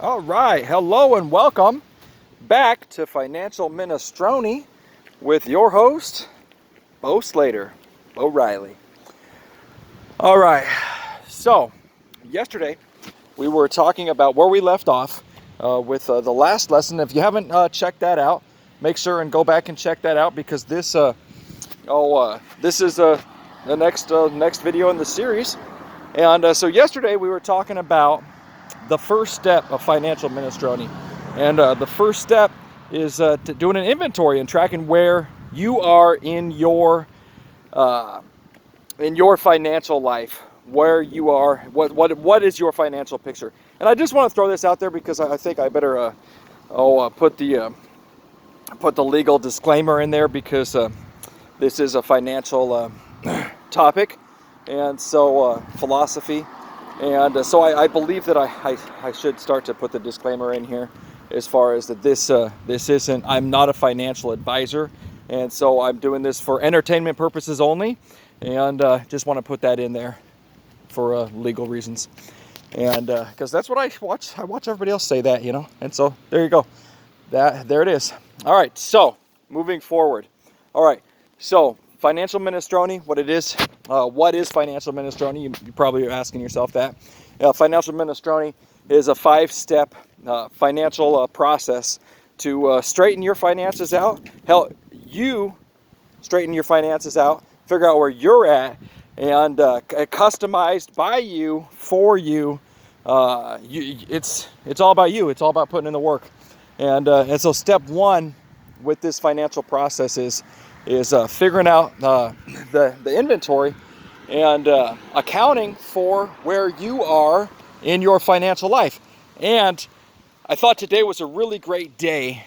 All right, hello and welcome back to Financial Minestrone with your host, Bo Slater, Bo Riley. All right, so yesterday we were talking about where we left off with the last lesson. If you haven't checked that out, make sure and go back and check that out because this is the next video in the series. And so yesterday we were talking about the first step of financial minestrone, and the first step is doing an inventory and tracking where you are in your financial life, where you are, what is your financial picture. And I just want to throw this out there because I think I better put the legal disclaimer in there because this is a financial topic, and so philosophy. And so I believe that I should start to put the disclaimer in here as far as that this isn't, I'm not a financial advisor, and so I'm doing this for entertainment purposes only, and just want to put that in there for legal reasons. And because that's what I watch everybody else say that, and so there you go, there it is. All right, so moving forward. All right, so financial minestrone, what it is. What is financial minestrone? You probably are asking yourself that. Financial minestrone is a 5-step financial process to straighten your finances out, help you straighten your finances out, figure out where you're at, and customized by you, for you. It's all about you. It's all about putting in the work. And so step one with this financial process is figuring out the inventory and accounting for where you are in your financial life. And I thought today was a really great day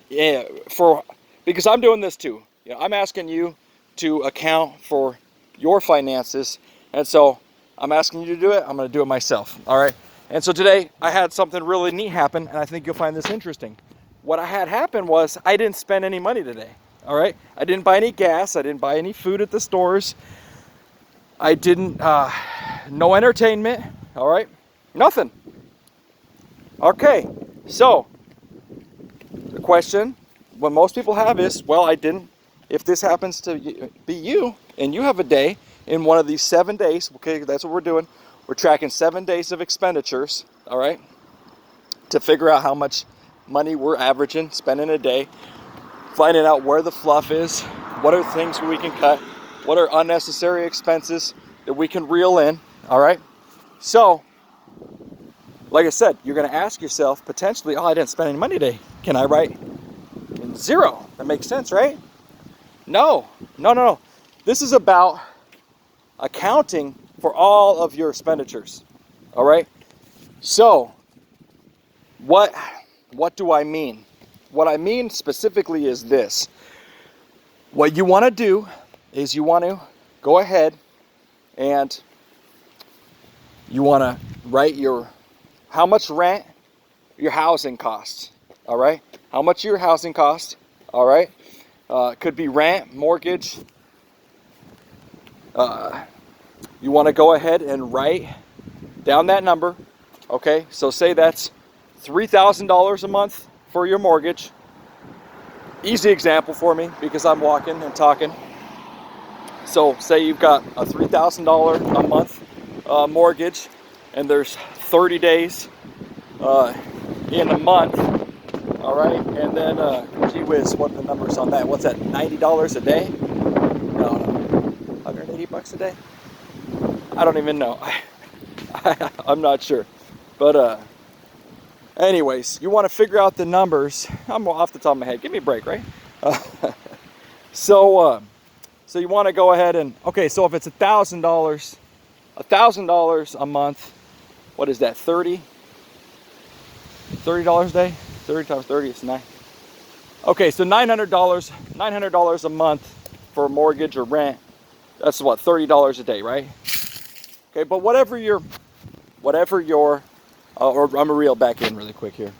because I'm doing this too. I'm asking you to account for your finances, and so I'm asking you to do it. I'm going to do it myself. All right. And so today I had something really neat happen, and I think you'll find this interesting. What I had happen was I didn't spend any money today. All right. I didn't buy any gas. I didn't buy any food at the stores. I didn't, no entertainment. All right. Nothing. Okay. So the question, what most people have is, well, I didn't. If this happens to be you and you have a day in one of these 7 days, okay, that's what we're doing. We're tracking 7 days of expenditures, all right, to figure out how much money we're averaging, spending a day, finding out where the fluff is, what are things we can cut, what are unnecessary expenses that we can reel in, all right? So, like I said, you're going to ask yourself potentially, oh, I didn't spend any money today. Can I write zero? That makes sense, right? No. This is about accounting for all of your expenditures, all right? So, what do I mean? What I mean specifically is this. What you want to do is you want to go ahead and you want to write how much rent your housing costs, all right? How much your housing cost, all right? Could be rent, mortgage. You want to go ahead and write down that number, okay? So say that's $3,000 a month for your mortgage. Easy example for me because I'm walking and talking. So say you've got a $3,000 a month mortgage, and there's 30 days in a month, all right? And then, gee whiz, what are the numbers on that? What's that, $90 a day? No, $180 a day? I don't even know. I'm not sure. But anyways, you want to figure out the numbers. I'm off the top of my head. Give me a break, right? So you want to go ahead and, okay, so if it's $1,000 a month, what is that, $30 a day? 30 times 30 is 9. Okay, so $900 a month for mortgage or rent. That's what, $30 a day, right? Okay, but whatever your or I'm gonna reel back in really quick here.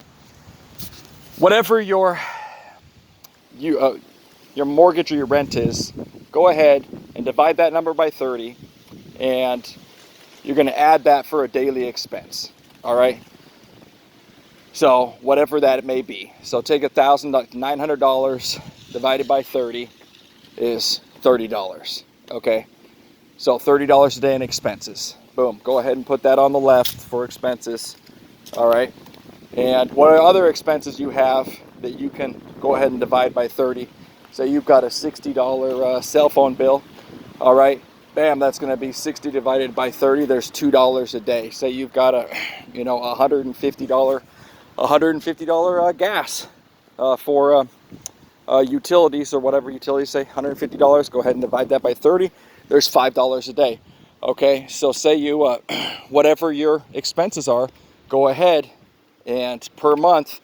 Whatever your mortgage or your rent is, go ahead and divide that number by 30, and you're going to add that for a daily expense. All right. So whatever that may be. So take $1,900 divided by 30 is $30. Okay. So $30 a day in expenses. Boom. Go ahead and put that on the left for expenses. All right. And what are other expenses you have that you can go ahead and divide by 30? Say you've got a $60 cell phone bill. All right. Bam, that's going to be 60 divided by 30. There's $2 a day. Say you've got a, $150 gas for utilities or whatever utilities say, $150. Go ahead and divide that by 30. There's $5 a day. Okay, so say you, whatever your expenses are, go ahead and per month,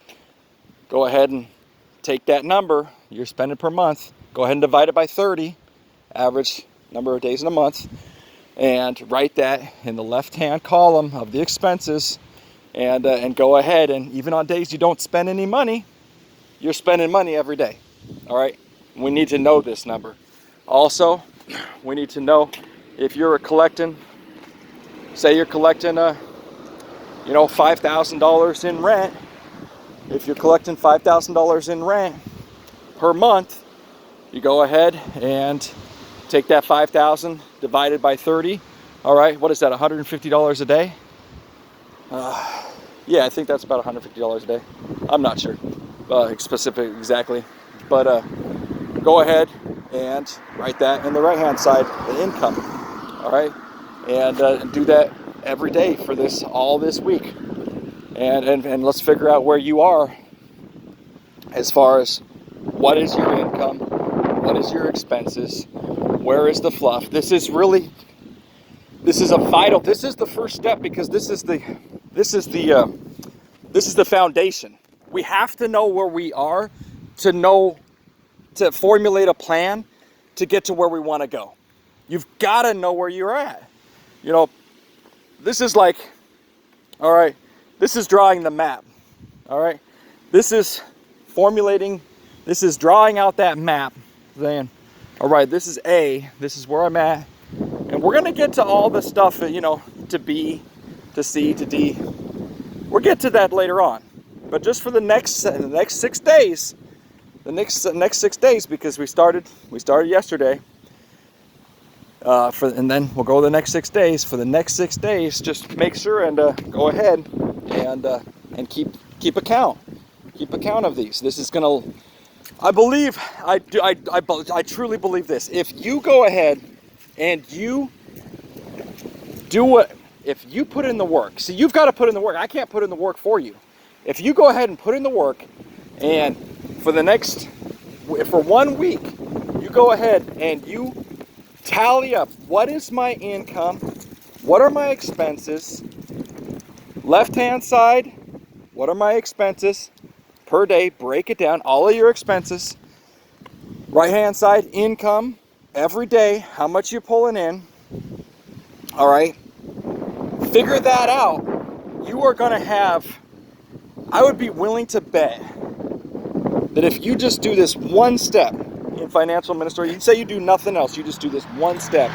go ahead and take that number you're spending per month, go ahead and divide it by 30, average number of days in a month, and write that in the left-hand column of the expenses, and go ahead, and even on days you don't spend any money, you're spending money every day. All right, we need to know this number. Also, we need to know if you're collecting, say you're collecting $5,000 in rent. If you're collecting $5,000 in rent per month, you go ahead and take that $5,000 divided by 30. All right, what is that, $150 a day? Yeah, I think that's about $150 a day. I'm not sure specific exactly, but go ahead and write that in the right-hand side, the income. All right, and do that every day for all this week, and let's figure out where you are as far as what is your income, what is your expenses, where is the fluff. This is the first step, because this is the foundation. We have to know where we are to formulate a plan to get to where we want to go. You've got to know where you're at. This is like, all right, this is drawing the map. All right, this is formulating, this is drawing out that map, saying, all right, this is A, this is where I'm at, and we're going to get to all the stuff, to B, to C, to D. We'll get to that later on. But just for the next 6 days, next 6 days, because we started yesterday, and then we'll go the next 6 days. For the next 6 days, just make sure and go ahead and keep account of these. This is gonna, I truly believe this. If you go ahead and you do if you put in the work, see, you've got to put in the work. I can't put in the work for you. If you go ahead and put in the work, and for 1 week, you go ahead and you tally up, what is my income, what are my expenses, left-hand side, what are my expenses per day, break it down, all of your expenses, right-hand side, income, every day, how much you're pulling in, all right, figure that out. You are going to have, I would be willing to bet that if you just do this one step in financial ministry, you say you do nothing else, you just do this one step,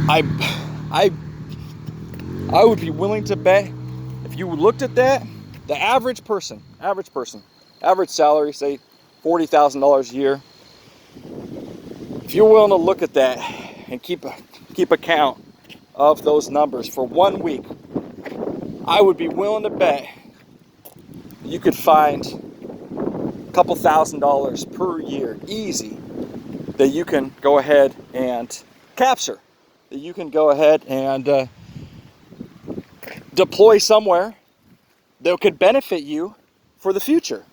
I would be willing to bet, if you looked at that, the average salary, say $40,000 a year, if you're willing to look at that and keep account of those numbers for 1 week, I would be willing to bet you could find a couple $1,000s per year, easy, that you can go ahead and capture, that you can go ahead and deploy somewhere that could benefit you for the future,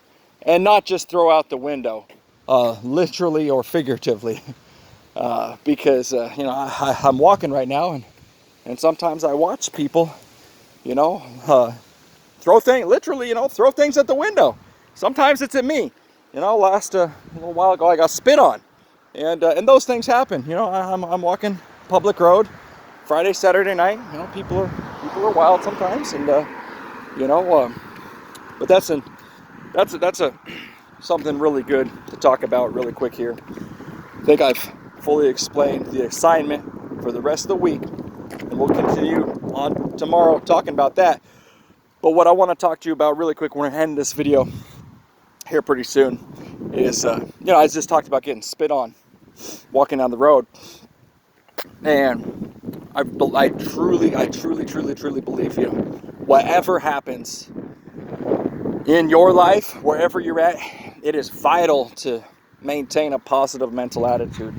and not just throw out the window, literally or figuratively, because I'm walking right now, and sometimes I watch people, throw things at the window. Sometimes it's at me. Last a little while ago, I got spit on, and those things happen. I'm walking public road, Friday, Saturday night. People are wild sometimes, and but that's something really good to talk about really quick here. I think I've fully explained the assignment for the rest of the week, and we'll continue on tomorrow talking about that. But what I want to talk to you about really quick, we're going to end this video here pretty soon, is, you know, I just talked about getting spit on walking down the road. And I truly believe, you know, whatever happens in your life, wherever you're at, it is vital to maintain a positive mental attitude.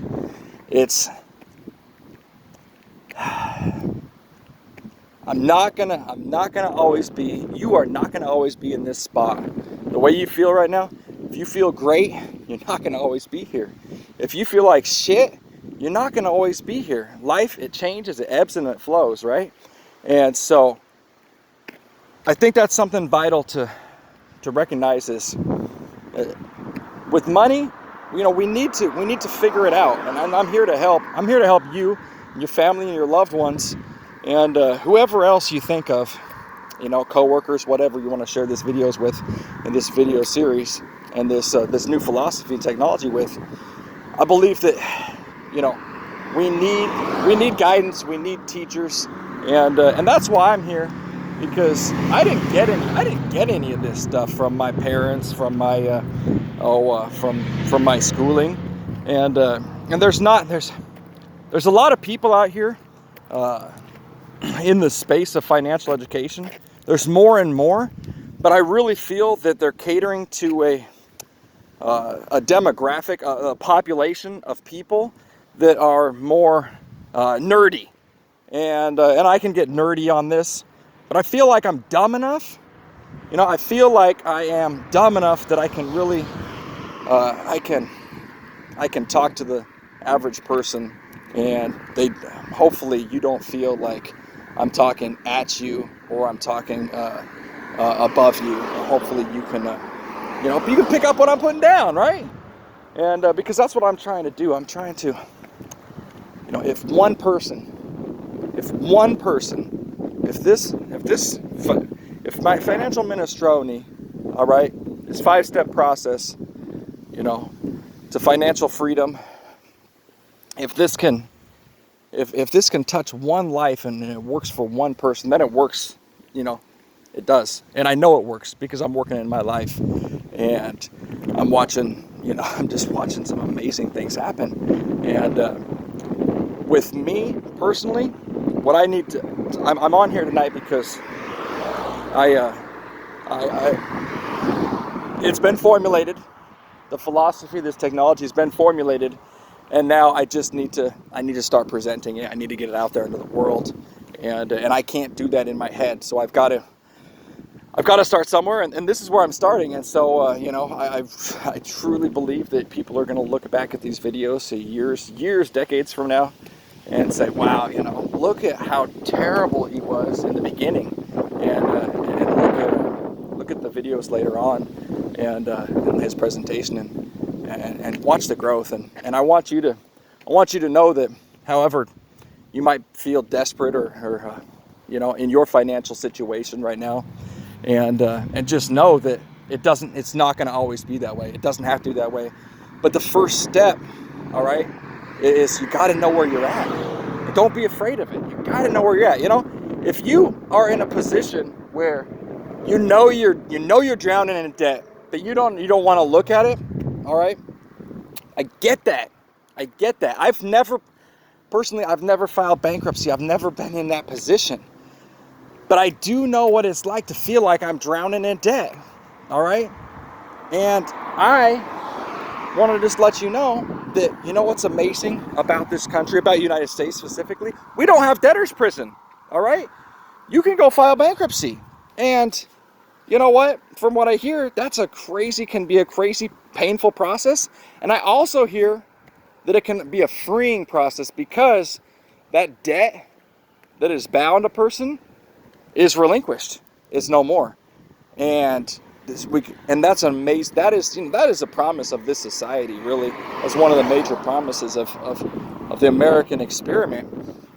I'm not gonna always be, you are not gonna always be in this spot. The way you feel right now, if you feel great, you're not gonna always be here. If you feel like shit, you're not gonna always be here. Life, it changes, it ebbs and it flows, right? And so, I think that's something vital to recognize is, with money, you know, we need to figure it out. And I'm here to help. I'm here to help you, and your family, and your loved ones, and whoever else you think of, you know, coworkers, whatever you want to share these videos with, in this video series, and this new philosophy and technology with. I believe that, you know, we need guidance, we need teachers, and that's why I'm here, because I didn't get any of this stuff from my parents, from my from my schooling, and there's a lot of people out here in the space of financial education. There's more and more, but I really feel that they're catering to a demographic, a population of people that are more nerdy, and I can get nerdy on this, but I feel like I'm dumb enough. You know, I feel like I am dumb enough that I can really, I can talk to the average person, and hopefully you don't feel like I'm talking at you or I'm talking above you. Hopefully you can, you know, you can pick up what I'm putting down, right? And because that's what I'm trying to do. I'm trying to, you know, if my financial minestrone, all right, this 5-step process, you know, to financial freedom, if this can touch one life and it works for one person, then it works, you know, it does. And I know it works because I'm working in my life, and I'm watching, you know, I'm just watching some amazing things happen. And with me personally, what I need to, I'm on here tonight because it's been formulated. The philosophy, this technology has been formulated, and now I need to start presenting it. I need to get it out there into the world, and I can't do that in my head. So I've got to start somewhere, and this is where I'm starting. And so you know, I truly believe that people are going to look back at these videos years, decades from now, and say, wow, you know, look at how terrible he was in the beginning, and look at the videos later on, and his presentation, and watch the growth. And I want you to know that, however you might feel desperate or you know, in your financial situation right now, and just know that it's not going to always be that way. It doesn't have to be that way. But the first step, all right, is you got to know where you're at. And don't be afraid of it. You got to know where you're at. You know, if you are in a position where you know you're drowning in debt, but you don't want to look at it, all right? I get that. I've never filed bankruptcy. I've never been in that position. But I do know what it's like to feel like I'm drowning in debt, all right? And I want to just let you know that, you know what's amazing about this country, about the United States specifically? We don't have debtor's prison, all right? You can go file bankruptcy. And you know what? From what I hear, can be a crazy, painful process. And I also hear that it can be a freeing process, because that debt that is bound a person is relinquished, is no more. And that's amazing. That is a promise of this society, really. That's one of the major promises of the American experiment.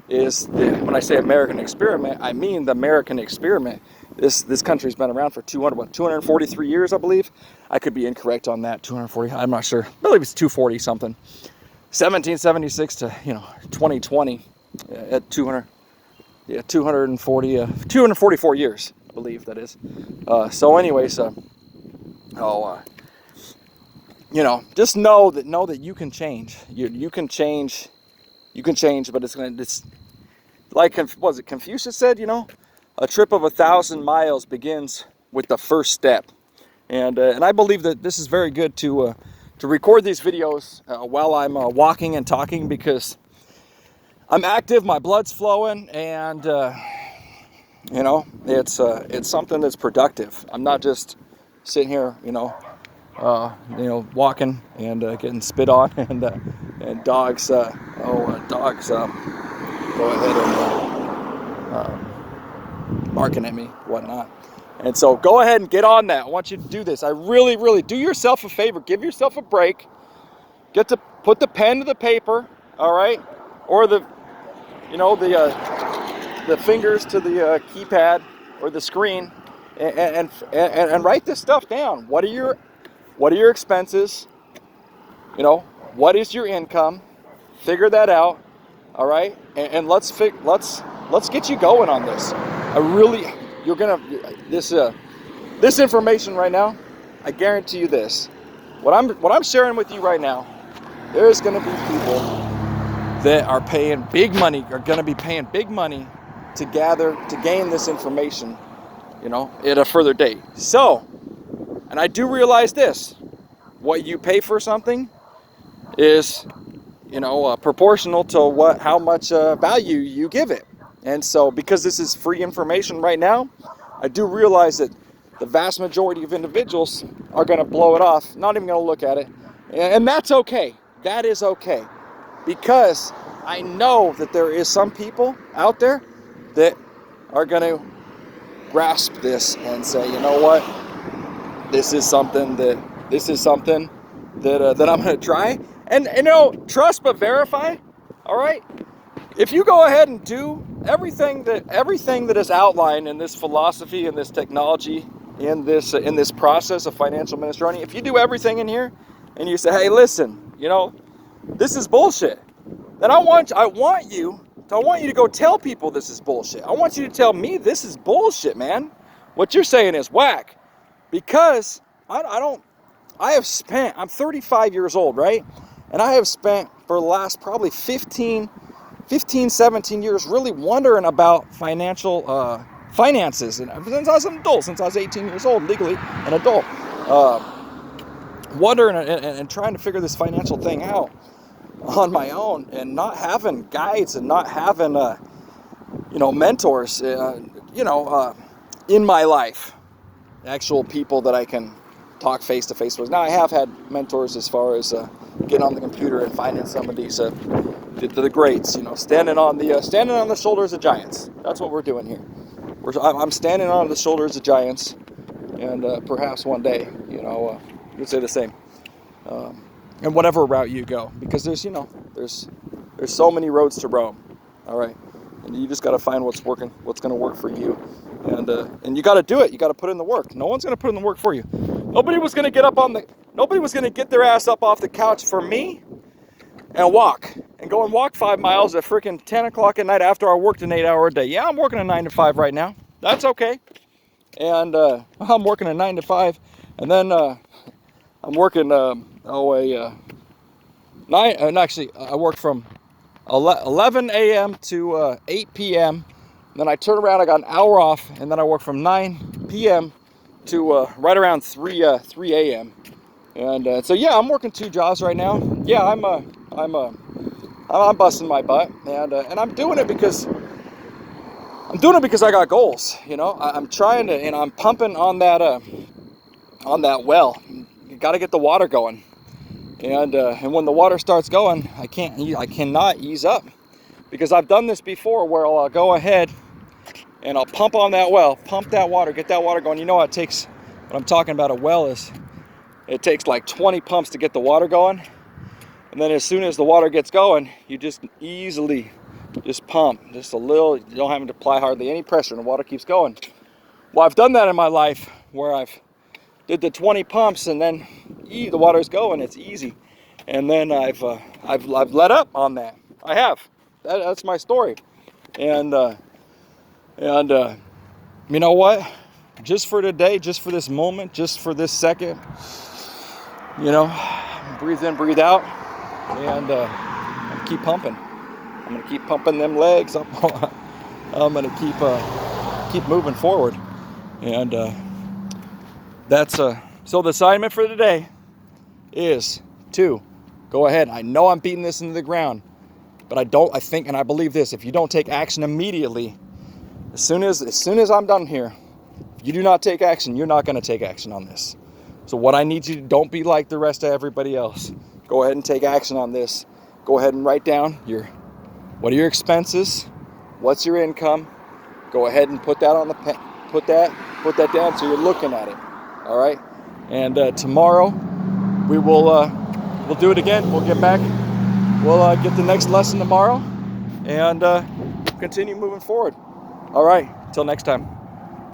When I say American experiment, I mean the American experiment. This country's been around for 243 years, I believe. I could be incorrect on that. 240, I'm not sure. I believe it's 240 something. 1776 to 2020 at 244 years. believe that is. So anyways, you know, just know that you can change. You can change. You can change, but it's like, what was it Confucius said? You know, a trip of 1,000 miles begins with the first step. And I believe that this is very good to record these videos while I'm walking and talking, because I'm active, my blood's flowing, and you know, it's something that's productive. I'm not just sitting here, you know, walking and getting spit on, and dogs, dogs go ahead and barking at me, whatnot. And so go ahead and get on that. I want you to do this. I really, really do yourself a favor. Give yourself a break. Get to put the pen to the paper, all right, or the fingers to the keypad or the screen, and write this stuff down. What are your expenses? You know, what is your income? Figure that out, all right, and let's get you going on this. This information right now, I guarantee you this. What I'm sharing with you right now, there's going to be people that are paying big money, are going to be paying big money to gain this information, you know, at a further date. So, and I do realize this: what you pay for something is, you know, proportional to how much value you give it. And so, because this is free information right now, I do realize that the vast majority of individuals are going to blow it off, not even going to look at it. And that's okay. That is okay. Because I know that there is some people out there that are going to grasp this and say, you know what, this is something that I'm going to try. And, you know, trust but verify. All right. If you go ahead and do everything that is outlined in this philosophy, in this technology, in this process of financial minestrone, if you do everything in here and you say, hey, listen, you know, this is bullshit, then I want you to go tell people this is bullshit. I want you to tell me this is bullshit, man. What you're saying is whack. Because I'm 35 years old, right? And I have spent for the last probably 15, 17 years really wondering about finances. And since I was an adult, since I was 18 years old, legally an adult, wondering and trying to figure this financial thing out on my own, and not having guides and not having, mentors, in my life, actual people that I can talk face to face with. Now I have had mentors as far as getting on the computer and finding some of these the greats, you know, standing on the shoulders of giants. That's what we're doing here. I'm standing on the shoulders of giants, and perhaps one day, you know, you could say the same. And whatever route you go, because there's so many roads to Rome. All right, and you just got to find what's going to work for you, and you got to do it. You got to put in the work. No one's going to put in the work for you. Nobody was going to get their ass up off the couch for me and go and walk 5 miles at freaking 10 o'clock at night after I worked an 8-hour day. Yeah, I'm working a 9 to 5 right now. That's okay. And I'm working a 9 to 5, and then I'm working I work from 11 a.m. to 8 p.m. Then I turn around, I got an hour off, and then I work from 9 p.m. to right around 3 a.m. And so yeah, I'm working 2 jobs right now. Yeah, I'm busting my butt, and I'm doing it because I got goals. You know, I'm trying to, and I'm pumping on that well. You got to get the water going, and when the water starts going, I cannot ease up, because I've done this before where I'll go ahead and I'll pump on that well, pump that water, get that water going. You know what it takes? What I'm talking about a well is, it takes like 20 pumps to get the water going. And then as soon as the water gets going, you just easily just pump just a little. You don't have to apply hardly any pressure, and the water keeps going. Well, I've done that in my life where I've did the 20 pumps, and then the water's going. It's easy. And then I've let up on that. I have. That's my story. And you know what? just for today, just for this moment, just for this second, you know, breathe in, breathe out, and keep pumping. I'm gonna keep pumping them legs. I'm gonna keep moving forward, and that's so the assignment for today is to go ahead. I know I'm beating this into the ground, but I think and I believe this: if you don't take action immediately, as soon as I'm done here, if you do not take action, you're not going to take action on this. So what I need you to, don't be like the rest of everybody else. Go ahead and take action on this. Go ahead and write down what are your expenses, what's your income. Go ahead and put that on the pen. Put that down so you're looking at it. All right. And tomorrow we'll do it again. We'll get back. We'll get the next lesson tomorrow, and continue moving forward. All right. Till next time.